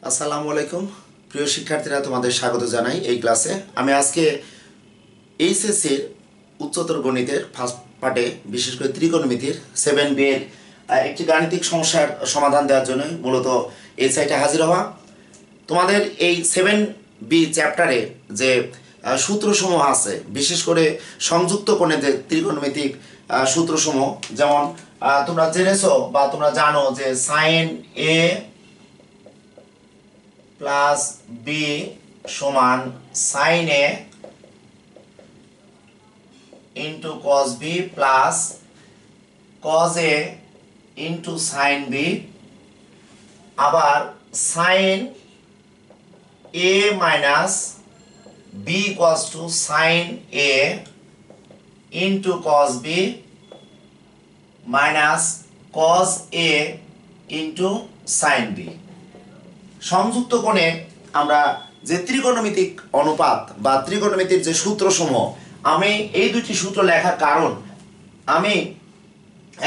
আসসালামু আলাইকুম প্রিয় শিক্ষার্থীরা, তোমাদের স্বাগত জানাই এই ক্লাসে। আমি আজকে এইচএসসির উচ্চতর গণিতের ফার্স্ট পার্টে বিশেষ করে ত্রিকোণমিতির 7B এর একটি গাণিতিক সমস্যার সমাধান দেওয়ার জন্য মূলত এই সাইটে হাজির হওয়া। তোমাদের এই 7B চ্যাপ্টারে যে সূত্রসমূহ আছে, বিশেষ করে সংযুক্ত কোণে যে ত্রিকোণমিতিক সূত্রসমূহ, যেমন তোমরা জেনেছো বা তোমরা জানো যে সাইন এ প্লাস বি সমান sine A into cos B plus cos A into sine B, আবার sine A minus B equals to sine A into cos B minus cos A into sine B. সংযুক্ত কোণে আমরা যে ত্রিকোণমিতিক অনুপাত বা ত্রিকোণমিতির যে সূত্রসমূহ, আমি এই দুটি সূত্র লেখার কারণ, আমি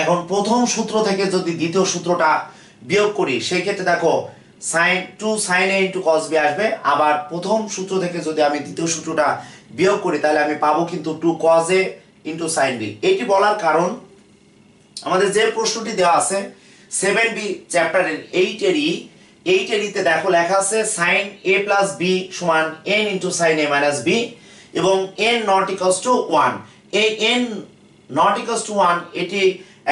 এখন প্রথম সূত্র থেকে যদি দ্বিতীয় সূত্রটা বিয়োগ করি, সেই ক্ষেত্রে দেখো sign two sine A into cos B আসবে। আবার প্রথম সূত্র থেকে যদি আমি দ্বিতীয় সূত্রটা বিয়োগ করি, তাহলে আমি পাবো কিন্তু two cos A into sine B. এটি বলার কারণ, আমাদের যে প্রশ্নটি দেওয়া আছে 7B চ্যাপ্টারের 8 দেখো লেখা আছে সাইন এ প্লাস বি সমান N into sine A minus B এবং এন নট ইকুয়ালস টু 1। এই এন নট ইকুয়ালস টু 1 এটি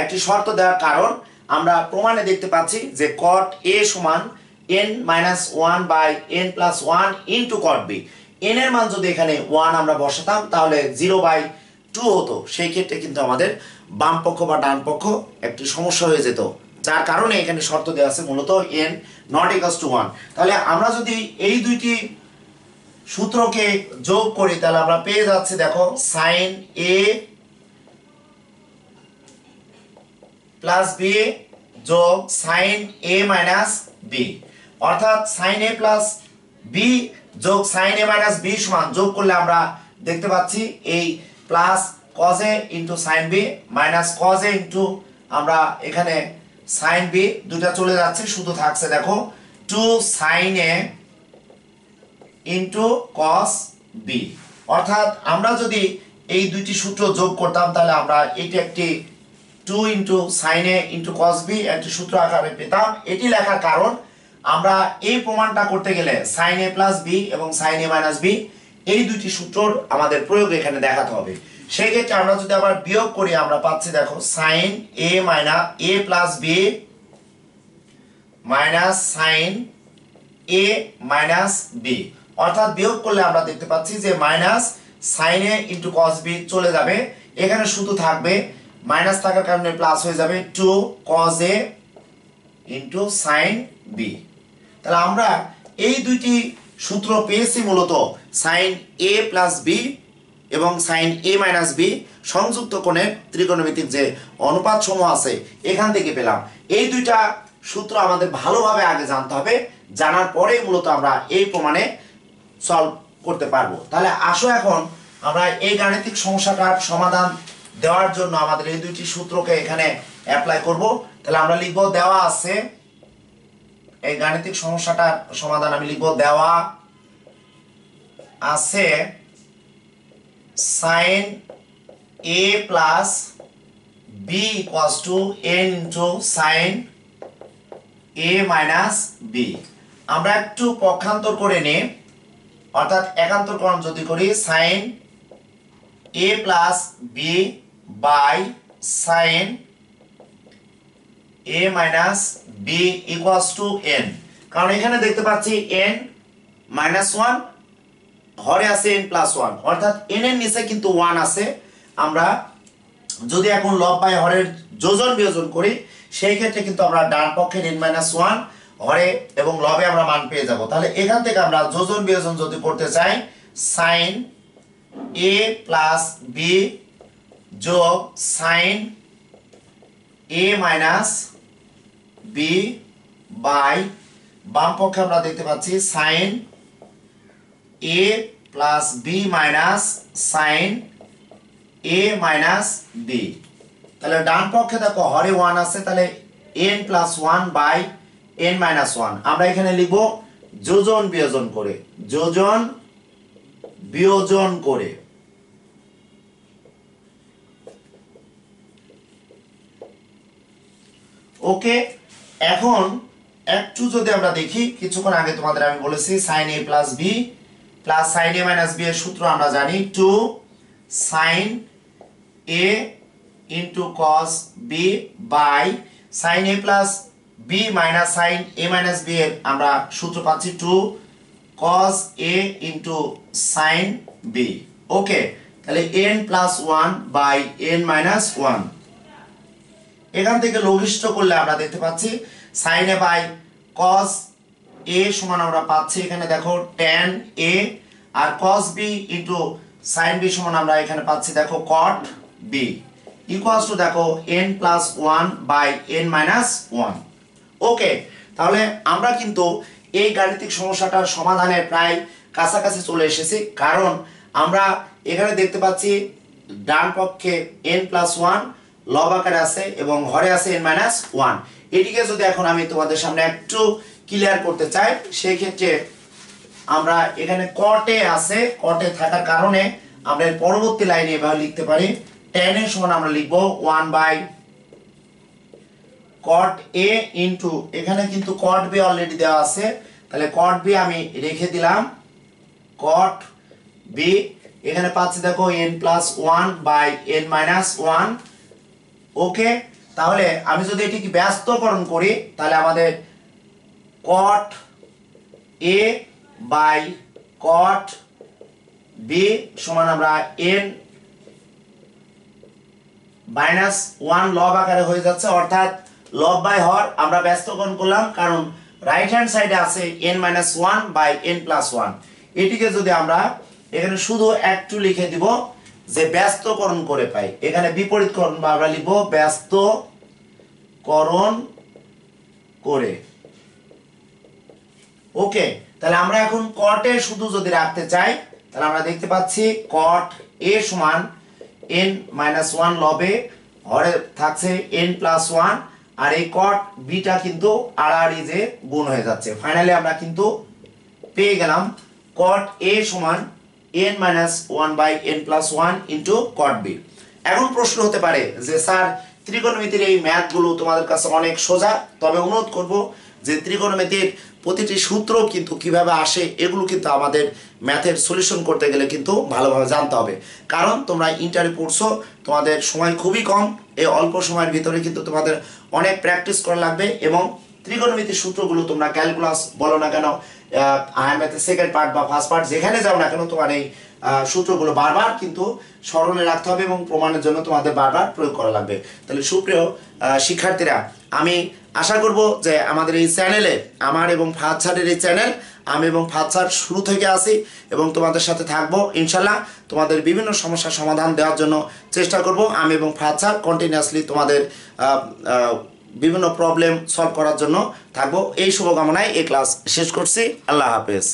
একটি শর্ত দেওয়ার কারণ, আমরা প্রমাণে দেখতে পাচ্ছি যে কট এ সমান N minus 1 by N plus 1 into cot B. N এর মান যদি এখানে 1 আমরা বসাতাম, তাহলে 0/2 হতো। সেই ক্ষেত্রে কিন্তু আমাদের বাম পক্ষ বা ডান পক্ষ একটি সমস্যা হয়ে যেত, যার কারণে এখানে শর্ত দেওয়া আছে মূলত n নট ইকুয়ালস টু 1। তাহলে আমরা যদি এই দুইটি সূত্রকে যোগ করি, তাহলে আমরা পেয়ে যাচ্ছি দেখো সাইন এ প্লাস বি যোগ সাইন এ মাইনাস বি, অর্থাৎ সাইন এ প্লাস বি যোগ সাইন এ মাইনাস বি সমান, যোগ করলে আমরা দেখতে পাচ্ছি এই plus cos a into sine B minus cos a into আমরা এখানে সাইন বি দুটা চলে যাচ্ছে, শুধু থাকছে দেখো two sine A into cos B. অর্থাৎ আমরা যদি এই দুইটি সূত্র যোগ করতাম, তাহলে আমরা এটি একটি 2 into sine A into cos B একটি সূত্র আকারে পেতাম। এটি লেখার কারণ, আমরা এই প্রমাণটা করতে গেলে সাইন এ প্লাস বি এবং সাইন এ মাইনাস বি এই দুইটি সূত্রর আমাদের প্রয়োগ এখানে দেখাতে হবে। সেই ক্ষেত্রে আমরা যদি আবার বিয়োগ করি, আমরা পাচ্ছি দেখো sine A minus A plus B minus sine A minus B, অর্থাৎ বিয়োগ করলে আমরা দেখতে পাচ্ছি যে minus sine A into cos B চলে যাবে, এখানে শুধু থাকবে মাইনাস থাকার কারণে প্লাস হয়ে যাবে two cos A into sine B. তাহলে আমরা এই দুইটি সূত্র পেয়েছি মূলত সাইন এ প্লাস বি এবং সাইন এ মাইনাস বি সংযুক্ত কোণের ত্রিকোণমিতিক যে অনুপাত সমূহ আছে এখান থেকে পেলাম। এই দুইটা সূত্র আমাদের ভালোভাবে আগে জানতে হবে, জানার পরেই মূলত আমরা এই প্রমাণে সলভ করতে পারবো। তাহলে আসো এখন আমরা এই গাণিতিক সমস্যাটার সমাধান দেওয়ার জন্য আমাদের এই দুইটি সূত্রকে এখানে অ্যাপ্লাই করব। তাহলে আমরা লিখব, দেওয়া আছে এই গাণিতিক সমস্যাটার সমাধান আমি লিখব, দেওয়া আছে sine A plus B equals to N into sine A minus B. আমরা একটু পক্ষান্তর করে নিই, অর্থাৎ একান্তরকরণ যদি করি, sine A plus B by sine A minus B equals to N. কারণ এখানে দেখতে পাচ্ছি এন মাইনাস 1, হরে আছে n প্লাস 1, অর্থাৎ n এর নিচে কিন্তু 1 আছে। আমরা যদি এখন লব বাই হরের যোজন বিয়োজন করি, সেই ক্ষেত্রে কিন্তু আমরা ডান পক্ষের n মাইনাস 1 হরে এবং লবে আমরা মান পেয়ে যাব। তাহলে এখান থেকে আমরা যোজন বিয়োজন যদি করতে চাই, সাইন এ প্লাস বি যোগ sine A minus B by বাম পক্ষে আমরা দেখতে পাচ্ছি sine A plus B minus sine A minus B. তাহলে ডান পক্ষে দেখো হরে 1 আছে, তাহলে n plus 1 by n minus 1। আমরা এখানে লিখব যোজন বিয়োজন করে, যোজন বিয়োজন করে। ওকে, এখন একটু যদি আমরা দেখি, কিছুক্ষণ আগে তোমাদের আমি বলেছি sin a plus b plus sin a minus b এর সূত্র আমরা জানি 2 sin a into cos b by sin a plus b minus sin a minus b এর আমরা সূত্র পাচ্ছি 2 cos a into sin b। Okay, তাহলে n plus 1 by n minus 1। এখান থেকে লঘিষ্ঠ করলে আমরা দেখতে পাচ্ছি sin a by cos a সমান আমরা পাচ্ছি এখানে দেখো tan a, আর cos b ইন্টু sin b সমান আমরা এখানে পাচ্ছি দেখো cot b ইকুয়ালস টু দেখো n plus 1 by n minus 1। Okay, তাহলে আমরা কিন্তু এই গাণিতিক সমস্যাটার সমাধানের প্রায় কাছাকাছি চলে এসেছি, কারণ আমরা এখানে দেখতে পাচ্ছি ডান পক্ষে n প্লাস 1 লব আকারে আছে এবং হরে আছে n মাইনাস 1। এটিকে যদি এখন আমি তোমাদের সামনে একটু ক্লিয়ার করতে চাই, সেই ক্ষেত্রে আমরা এখানে কটে আছে, কটে থাকার কারণে আমরা এর পরবর্তী লাইনে এভাবে লিখতে পারি tan এর সমান আমরা লিখব 1 বাই cot a ইনটু, এখানে কিন্তু cot b অলরেডি দেওয়া আছে, তাহলে cot b আমি রেখে দিলাম cot b, এখানে পাচ্ছি দেখো n plus 1 by n minus 1। Okay, তাহলে আমি যদি এটিকে ব্যস্তকরণ করি তাহলে আমাদের cot a by cot b সমান আমরা n মাইনাস 1 লব আকারে হয়ে যাচ্ছে, অর্থাৎ লব বাই হর আমরা ব্যস্তকরণ করলাম, কারণ রাইট হ্যান্ড সাইডে আছে n minus 1 by n plus 1। এটিকে যদি আমরা এখানে শুধু একটু লিখে দিব যে ব্যস্তকরণ করে পাই, এখানে বিপরীতকরণ আমরা লিখব ব্যস্তকরণ করে। ওকে, তাহলে আমরা এখন cot a শুধু যদি রাখতে চাই তাহলে আমরা দেখতে পাচ্ছি cot a সমান n মাইনাস 1 লবে, হরে থাকছে n প্লাস 1, আর এই cot b টা কিন্তু আড়াআড়ি যে গুণ হয়ে যাচ্ছে। ফাইনালি আমরা কিন্তু পেয়ে গেলাম cot a সমান n minus 1 by n plus 1 into cot b। এখন প্রশ্ন হতে পারে যে স্যার ত্রিকোণমিতির এই ম্যাথগুলো তোমাদের কাছে অনেক সোজা, তবে অনুরোধ করব যে ত্রিকোণমিতির প্রতিটি সূত্র কিন্তু কিভাবে আসে এগুলো কিন্তু আমাদের ম্যাথের সলিউশন করতে গেলে কিন্তু ভালোভাবে জানতে হবে, কারণ তোমরা ইন্টারে পড়ছো, তোমাদের সময় খুবই কম, এই অল্প সময়ের ভিতরে কিন্তু তোমাদের অনেক প্র্যাকটিস করা লাগবে, এবং ত্রিকোণমিতির সূত্রগুলো তোমরা ক্যালকুলাস বলো না কেন, আই ম্যাথের সেকেন্ড পার্ট বা ফার্স্ট পার্ট যেখানে যাও না কেন, তোমার এই সূত্রগুলো বারবার কিন্তু স্মরণে রাখতে হবে এবং প্রমাণের জন্য তোমাদের বারবার প্রয়োগ করা লাগবে। তাহলে সুপ্রিয় শিক্ষার্থীরা, আমি আশা করব যে আমাদের এই চ্যানেলে, আমার এবং ফাহাদ স্যারের এই চ্যানেল, আমি এবং ফাহাদ স্যার শুরু থেকে আসি এবং তোমাদের সাথে থাকবো ইনশাল্লাহ। তোমাদের বিভিন্ন সমস্যার সমাধান দেওয়ার জন্য চেষ্টা করব, আমি এবং ফাহাদ স্যার কন্টিনিউয়াসলি তোমাদের বিভিন্ন প্রবলেম সলভ করার জন্য থাকবো। এই শুভকামনায় এই ক্লাস শেষ করছি। আল্লাহ হাফেজ।